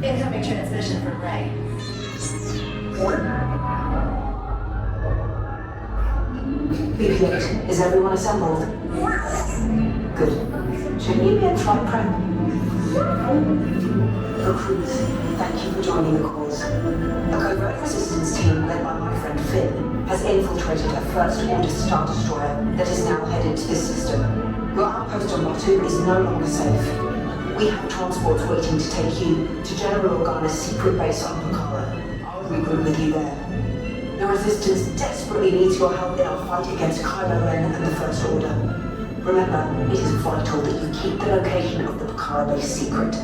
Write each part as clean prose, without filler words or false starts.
Incoming transmission from Rey. BB-8, is everyone assembled? Good. Shouldn't you be in flight prep? Recruits, thank you for joining the cause. A covert resistance team led by my friend Finn has infiltrated a First Order Star Destroyer that is now headed to this system. Your outpost on Batu is no longer safe. We have transports waiting to take you to General Organa's secret base on Bukhara. I'll regroup with you there. The Resistance desperately needs your help in our fight against Kylo Ren and the First Order. Remember, it is vital that you keep the location of the Bukhara base secret.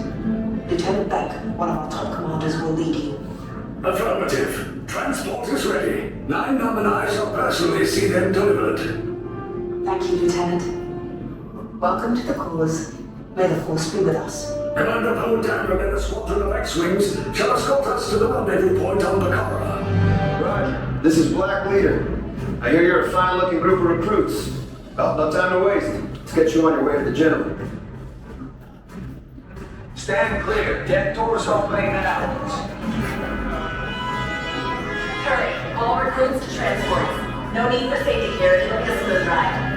Lieutenant Beck, one of our top commanders, will lead you. Affirmative. Transport is ready. 9 and I shall personally see them delivered. Thank you, Lieutenant. Welcome to the cause. May the Force be with us. Commander Poe Dameron and a squadron of X-Wings shall escort us to the rendezvous point on Bukhara. Right. This is Black Leader. I hear you're a fine-looking group of recruits. Well, no time to waste. Let's get you on your way to the general. Stand clear. Deck doors opening now. Hurry, all recruits to transports. No need for safety gear, it'll be a smooth ride.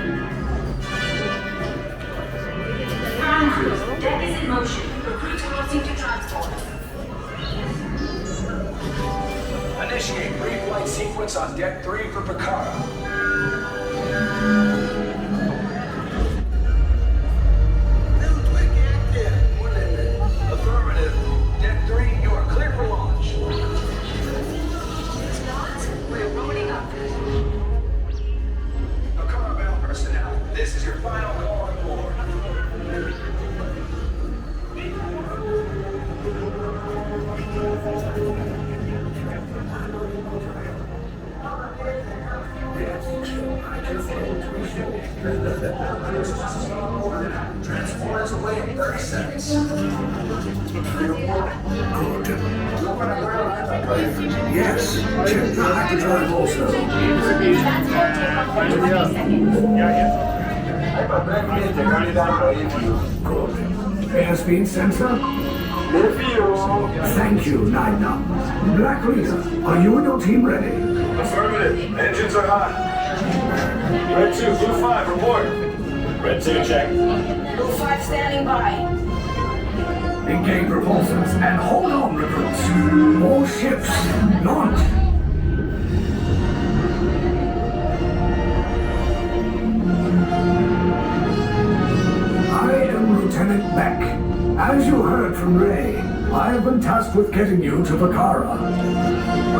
Ground crews, deck is in motion. Recruits crossing to transport. Initiate pre-flight sequence on Deck 3 for Bukhara. Affirmative. Deck 3, you are clear for launch. It's not. We're loading up. Bukhara bound personnel, this is your final call on board. Transport is away in 30 seconds. Good. Yes. Check the hyperdrive also. Good. Airspeed sensor? Thank you, Nine. Black Leader, are you and your team ready? Affirmative. Engines are hot. Red 2, Blue 5, report. Red 2, check. Blue 5 standing by. Engage repulsors and hold on, recruits. More ships. Launch. I am Lieutenant Beck. As you heard from Rey, I have been tasked with getting you to Bukhara.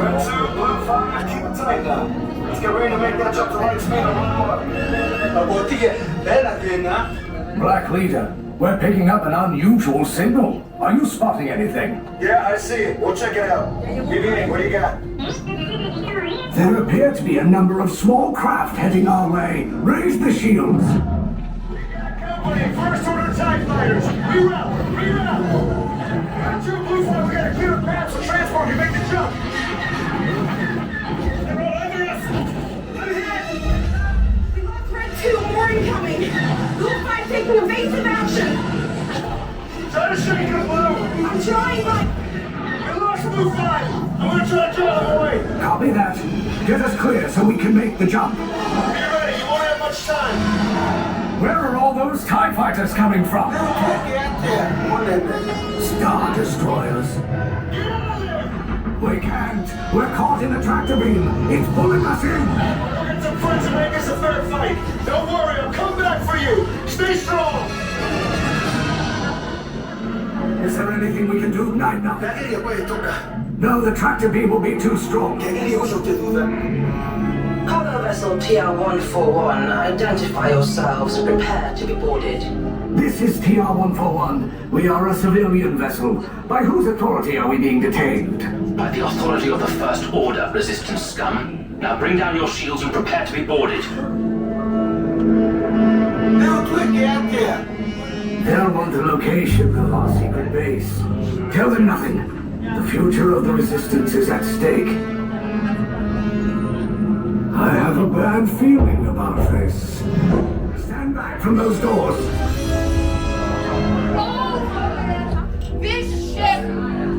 Red 2, Blue 5, keep it tight now. Let's get ready to make that jump to light speed on 1 Black Leader, we're picking up an unusual signal. Are you spotting anything? Yeah, I see it. We'll check it out. BB-8, what do you got? There appear to be a number of small craft heading our way. Raise the shields. Company, First Order TIE Fighters. Reroute! Red 2, Blue 5, we got a clear path so transport can make the jump. They're all under us. Let me hit! We lost Red 2, more incoming. Blue 5 taking evasive action. Try to shake it, Blue. I'm trying, but... We lost Blue 5. I'm gonna try to get out of the way. Copy that. Get us clear so we can make the jump. Be ready, you won't have much time. Where are all those TIE fighters coming from? Star Destroyers. Get out of there! We can't. We're caught in a tractor beam. It's pulling us in. We'll get some friends and make us a fair fight. Don't worry, I'll come back for you. Stay strong. Is there anything we can do, Nine? No, the tractor beam will be too strong. Call over, vessel TR-141. Identify yourselves. Prepare to be boarded. This is TR-141. We are a civilian vessel. By whose authority are we being detained? By the authority of the First Order, Resistance scum. Now bring down your shields and prepare to be boarded. Now quick, get out there! They'll want the location of our secret base. Tell them nothing. The future of the Resistance is at stake. I have a bad feeling about this. Stand back from those doors. This ship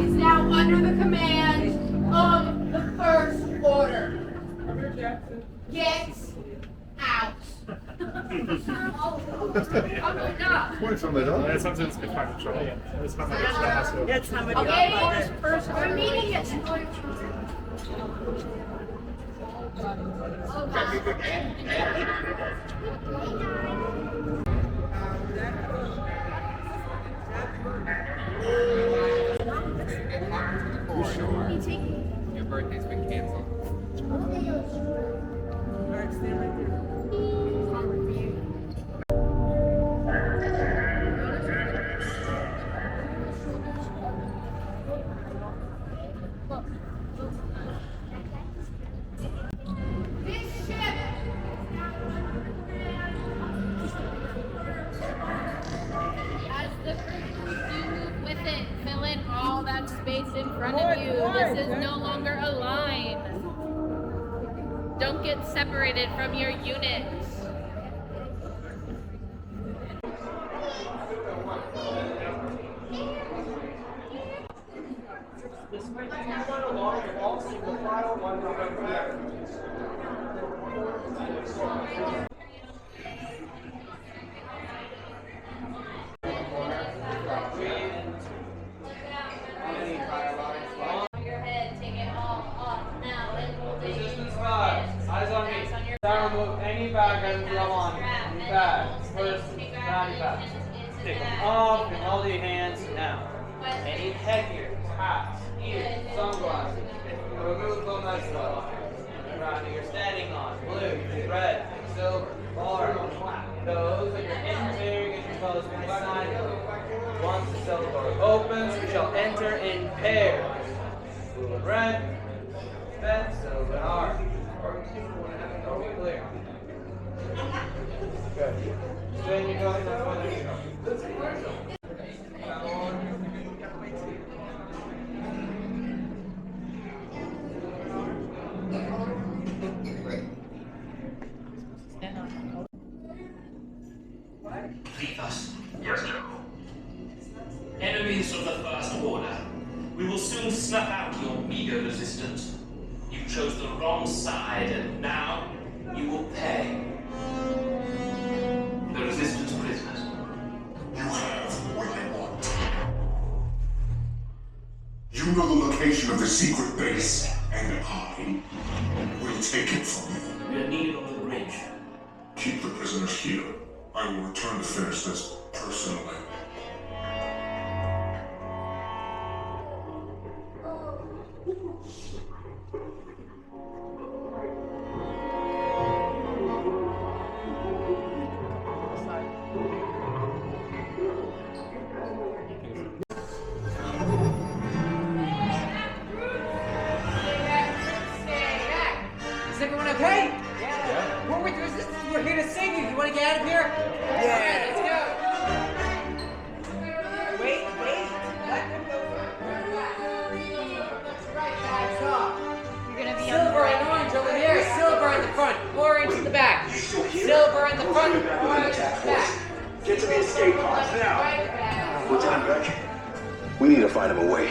is now under the command of the First Order. Get out. Jetzt haben sie uns gefangen schon. Jetzt haben wir die Straße. Jetzt haben wir die Okay, Arbeit. we're meeting at Your birthday's been canceled. this ship. As the you move with it, fill in all that space in front of you. This is no longer a line. Don't get separated from your units. Your head, take it all off now, and hold it. Resistance 5, eyes on me. Don't remove any bag items you have on you. Any bags. First, body bags. Take them off and hold your hands now. Any headgear, hats, ears, sunglasses. Remove them as well. Around you're standing on, blue, red, silver, orange, black. Those that you're entering and your clothes beside you. Once the cell door opens, we shall enter in pairs. Blue and red, red, silver, and orange. Are we clear? Good. Then you go ahead and find it. Leave us. Yes, General. Enemies of the First Order. We will soon snuff out your meager resistance. You chose the wrong side, and now you will pay. The Resistance prisoners. You have what I want. You know the location of the secret base, and I will take it from you. We are needed on the bridge. Keep the prisoners here. I will return to finish this personally. Is everyone okay? Yeah. We're with the Resistance. We're here to save you. You want to get out of here? Yeah. Let's go. Wait. Let them go first. Right, guys, off. You're gonna be Silver and orange over here. Silver in the front. Orange in the back. Silver in the front. Orange in the back. Get to the escape pods now. Lieutenant Beck, we need to find him a way.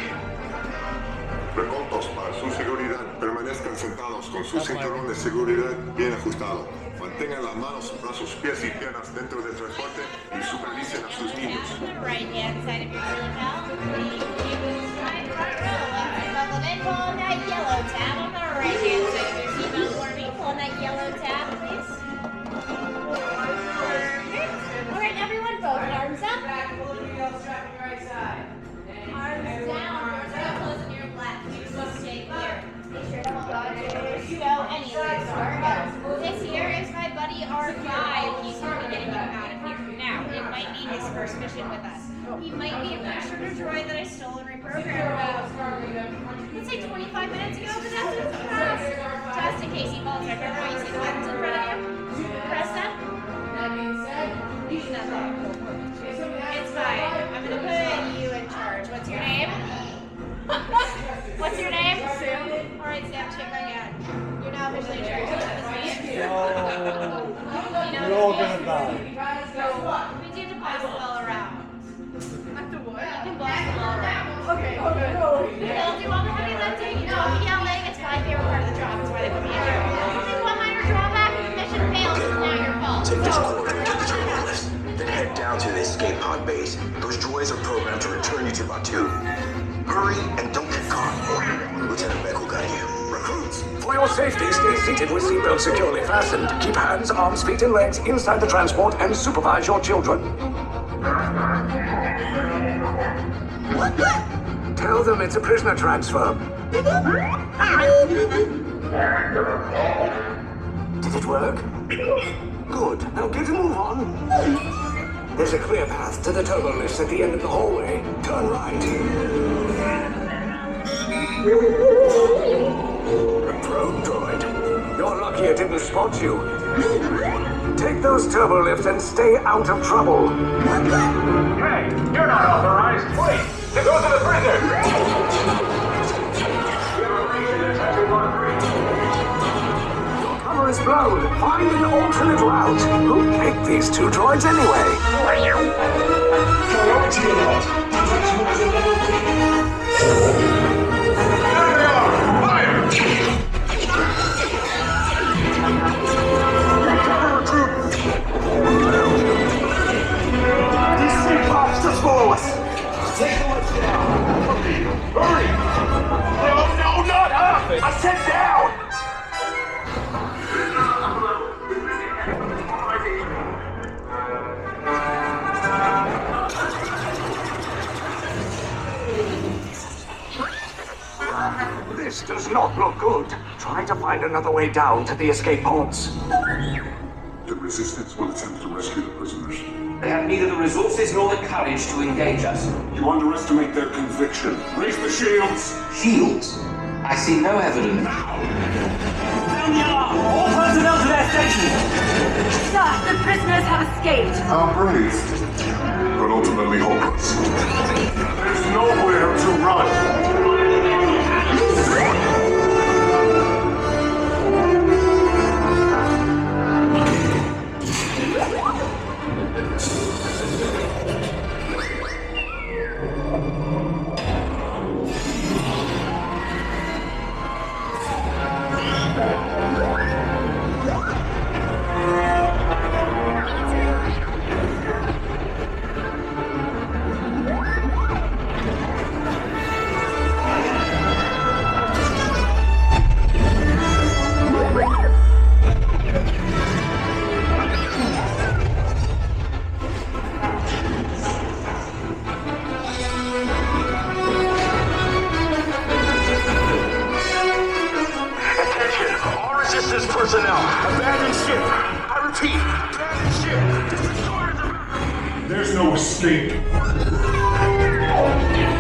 Recontos para su seguridad. Permanezcan sentados con su cinturón de seguridad bien ajustado. Mantengan las manos, brazos, pies y piernas dentro del transporte y supervisen a sus niños. right hand side of your wheelie pal. Right front row, left eye buckled in, pulling that yellow tab on the right hand side of your seatbelt for me. Pulling that yellow tab, please. All right, everyone, both arms up. Arms down, doors are closing your left. You just stay here. Make sure to hold on to your show any of your door. This R5, he's going to be getting him out of here. Now, it might be his first mission with us. He might be a pressure droid that I stole and reprogrammed about, let's say 25 minutes ago, but that's a surprise. Just in case he falls over. Now you see the buttons in front of you? Press them. Leave that there. It's fine. I'm going to put you in charge. What's your name? What's your name? Sam. Alright, Sam, shake my hand. You're now officially in charge. You know this means? You're all gonna die. We need to pass them all around. After what? You can boss them all around. Okay. They'll do all the heavy lifting. You don't be yelling. It's my favorite part of the job. That's why they put me in here. Only one minor drawback. Mission failed. It's now your fault. Take this corridor to the turbo lift, then head down to the escape pod base. Those droids are programmed to return you to Batu. Hurry and don't get caught. Lieutenant Beck will guide you. Recruits, for your safety, stay seated with seatbelts securely fastened. Keep hands, arms, feet, and legs inside the transport and supervise your children. Tell them it's a prisoner transfer. Did it work? Good. Now get a move on. There's a clear path to the turbo lifts at the end of the hallway. Turn right. Probe droid. You're lucky it didn't spot you. Take those turbo lifts and stay out of trouble. Hey, you're not authorized. Wait, there goes to the prisoner. Cover is blown. Find an alternate route. Who picked these two droids anyway? Take the lift down. Hurry! No, not up! I said down! This does not look good. Try to find another way down to the escape pods. The Resistance will attempt to rescue the prisoners. They have neither the resources nor the courage to engage us. You underestimate their conviction. Raise the shields! Shields? I see no evidence. Down the alarm! All personnel to their stations! Sir, the prisoners have escaped. How brave, but ultimately hopeless. There's nowhere to run. Personnel, abandon ship. I repeat, abandon ship. There's no escape.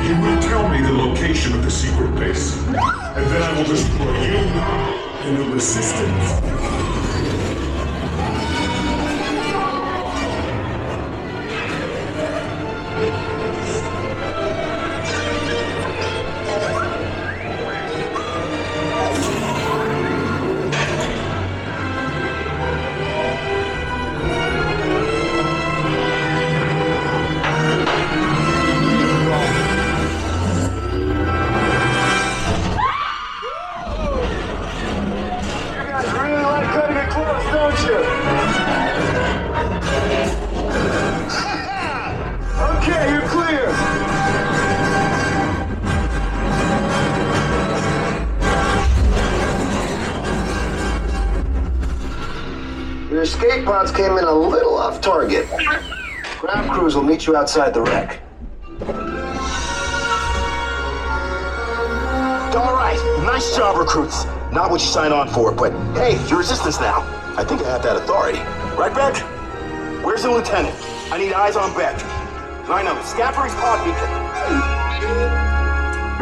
You will tell me the location of the secret base, and then I will destroy you and the Resistance. Your escape pods came in a little off target. Ground crews will meet you outside the wreck. All right, nice job, recruits. Not what you signed on for, but hey, you're Resistance now. I think I have that authority. Right, Beck? Where's the lieutenant? I need eyes on Beck. Line up. Scaffold's pod beacon.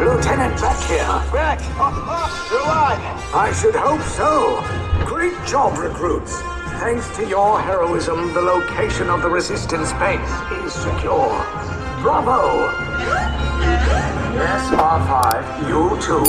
Lieutenant Beck here. Beck! You're alive! I should hope so. Great job, recruits. Thanks to your heroism, the location of the resistance base is secure. Bravo! Yes, R5, you too.